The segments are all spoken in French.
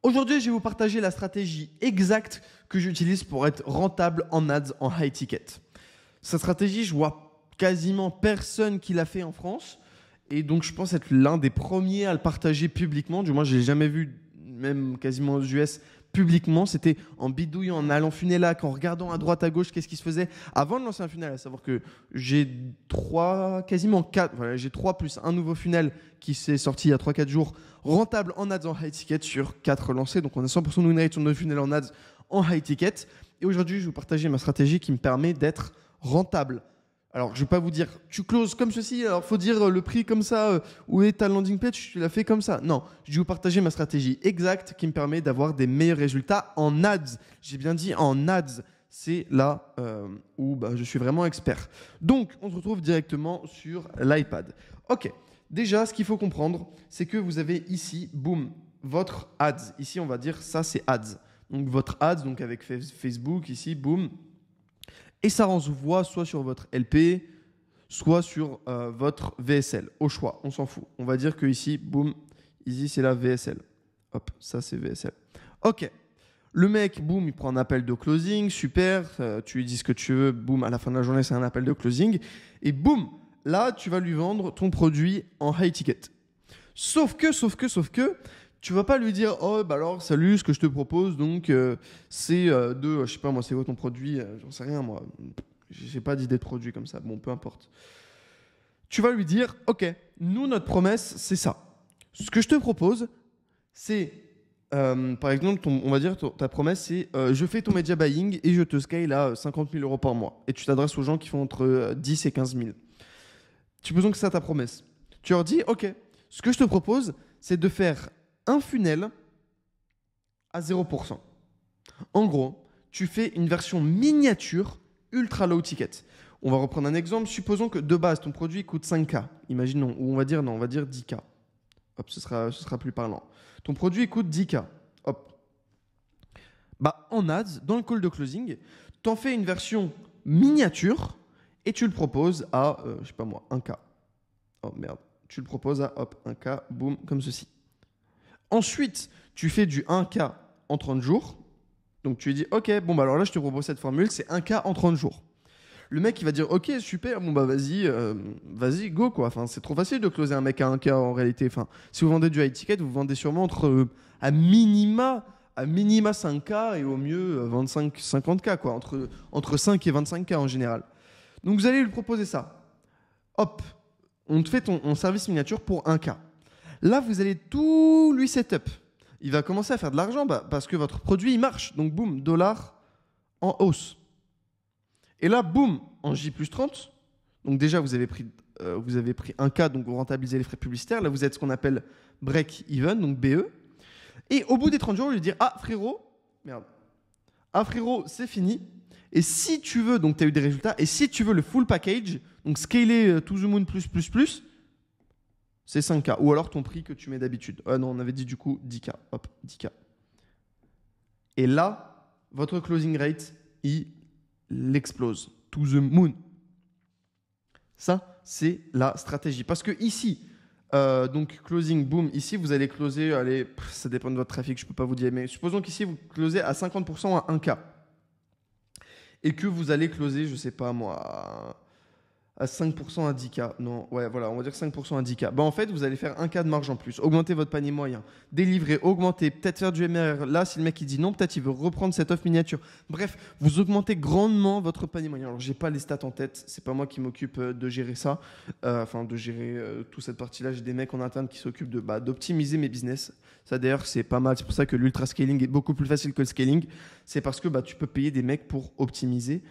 Aujourd'hui, je vais vous partager la stratégie exacte que j'utilise pour être rentable en ads en high ticket. Cette stratégie, je vois quasiment personne qui l'a fait en France. Et donc, je pense être l'un des premiers à le partager publiquement. Du moins, je ne l'ai jamais vu, même quasiment aux US, publiquement. C'était en bidouillant, en allant Funelac, en regardant à droite, à gauche, qu'est-ce qui se faisait avant de lancer un funnel. À savoir que j'ai quasiment 4, voilà, j'ai 3 plus un nouveau funnel qui s'est sorti il y a 3-4 jours, rentable en ads en high ticket sur 4 lancés. Donc, on a 100% de win rate sur nos funnels en ads en high ticket. Et aujourd'hui, je vais vous partager ma stratégie qui me permet d'être rentable. Alors, je ne vais pas vous dire, tu closes comme ceci, alors il faut dire le prix comme ça, où est ta landing page, tu l'as fait comme ça. Non, je vais vous partager ma stratégie exacte qui me permet d'avoir des meilleurs résultats en ads. J'ai bien dit en ads, c'est là où je suis vraiment expert. Donc, on se retrouve directement sur l'iPad. Ok, déjà, ce qu'il faut comprendre, c'est que vous avez ici, boum, votre ads. Ici, on va dire ça, c'est ads. Donc, votre ads, donc avec Facebook, ici, boum. Et ça renvoie soit sur votre LP, soit sur votre VSL. Au choix, on s'en fout. On va dire que ici, boum, ici c'est la VSL. Hop, ça c'est VSL. Ok. Le mec, boum, il prend un appel de closing, super. Tu lui dis ce que tu veux, boum, à la fin de la journée, c'est un appel de closing. Et boum, là, tu vas lui vendre ton produit en high ticket. Sauf que, tu vas pas lui dire, oh, bah alors, salut, ce que je te propose, donc, c'est je sais pas, moi, c'est quoi ton produit, j'en sais rien, moi. J'ai pas d'idée de produit comme ça. Bon, peu importe. Tu vas lui dire, ok, nous, notre promesse, c'est ça. Ce que je te propose, c'est, par exemple, on va dire, ta promesse, c'est, je fais ton media buying et je te scale à 50 000 € par mois. Et tu t'adresses aux gens qui font entre 10 et 15 000. Tu peux donc que ça ta promesse. Tu leur dis, ok, ce que je te propose, c'est de faire un funnel à 0%. En gros, tu fais une version miniature ultra low ticket. On va reprendre un exemple. Supposons que de base, ton produit coûte 5K. Imaginons. Ou on va dire 10K. Hop, ce sera plus parlant. Ton produit coûte 10K. Hop. En ads, dans le call de closing, tu en fais une version miniature et tu le proposes à, je sais pas moi, 1K. Oh merde. Tu le proposes à, hop, 1K, boum, comme ceci. Ensuite, tu fais du 1K en 30 jours. Donc, tu lui dis, OK, bon, alors là, je te propose cette formule, c'est 1K en 30 jours. Le mec, il va dire, OK, super, bon, vas-y, go, quoi. Enfin, c'est trop facile de closer un mec à 1K en réalité. Enfin, si vous vendez du high ticket, vous vendez sûrement à minima 5K et au mieux 25-50K, quoi. Entre 5 et 25K en général. Donc, vous allez lui proposer ça. Hop, on te fait ton service miniature pour 1K. Là, vous allez tout lui setup. Il va commencer à faire de l'argent parce que votre produit, il marche. Donc, boum, dollar en hausse. Et là, boum, en J plus 30. Donc, déjà, vous avez pris 1K, donc vous rentabilisez les frais publicitaires. Là, vous êtes ce qu'on appelle break-even, donc BE. Et au bout des 30 jours, vous lui dire, ah, frérot, c'est fini. Et si tu veux, donc tu as eu des résultats, et si tu veux le full package, donc scaler to the moon plus, c'est 5K. Ou alors ton prix que tu mets d'habitude. Non, on avait dit du coup 10K. Hop, 10K. Et là, votre closing rate, il explose. To the moon. Ça, c'est la stratégie. Parce que ici, donc closing, boom, ici, vous allez closer, allez, ça dépend de votre trafic, je ne peux pas vous dire, mais supposons qu'ici, vous closez à 50% à 1K. Et que vous allez closer, je ne sais pas moi, à 5% à 10K. Non, ouais, voilà, on va dire 5% à 10K. En fait, vous allez faire 1K de marge en plus. Augmenter votre panier moyen. Délivrer, augmenter, peut-être faire du MRR. Là, si le mec il dit non, peut-être il veut reprendre cette offre miniature. Bref, vous augmentez grandement votre panier moyen. Alors, j'ai pas les stats en tête. C'est pas moi qui m'occupe de gérer ça. De gérer toute cette partie-là. J'ai des mecs en interne qui s'occupent d'optimiser mes business. Ça, d'ailleurs, c'est pas mal. C'est pour ça que l'ultra scaling est beaucoup plus facile que le scaling. C'est parce que tu peux payer des mecs pour optimiser.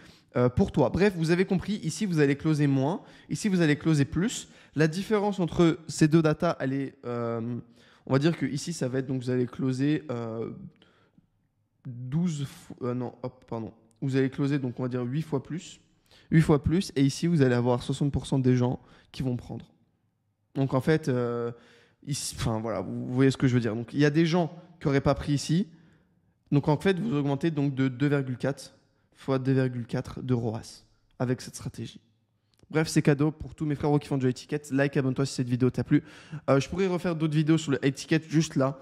Pour toi. Bref, vous avez compris, ici vous allez closer moins, ici vous allez closer plus. La différence entre ces deux datas, elle est, on va dire que ici ça va être, donc vous allez closer 12 fois, vous allez closer donc on va dire 8 fois plus, et ici vous allez avoir 60% des gens qui vont prendre. Donc en fait, ici, voilà, vous voyez ce que je veux dire. Donc il y a des gens qui n'auraient pas pris ici, donc en fait vous augmentez donc de 2,4 fois 2,4 de ROAS avec cette stratégie. Bref, c'est cadeau pour tous mes frérots qui font du high ticket. Like, abonne-toi si cette vidéo t'a plu. Je pourrais refaire d'autres vidéos sur le high ticket juste là.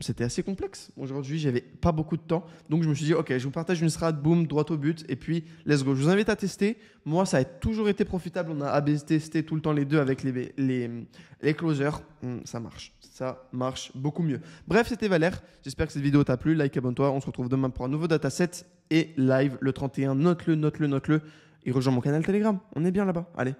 c'était assez complexe. Aujourd'hui, j'avais pas beaucoup de temps. Donc, je me suis dit, ok, je vous partage une strat, boum, droit au but, et puis let's go. Je vous invite à tester. Moi, ça a toujours été profitable. On a AB testé tout le temps les deux avec les closers. Ça marche. Ça marche beaucoup mieux. Bref, c'était Valère. J'espère que cette vidéo t'a plu. Like, abonne-toi. On se retrouve demain pour un nouveau dataset et live le 31. Note-le. Et rejoins mon canal Telegram. On est bien là-bas. Allez.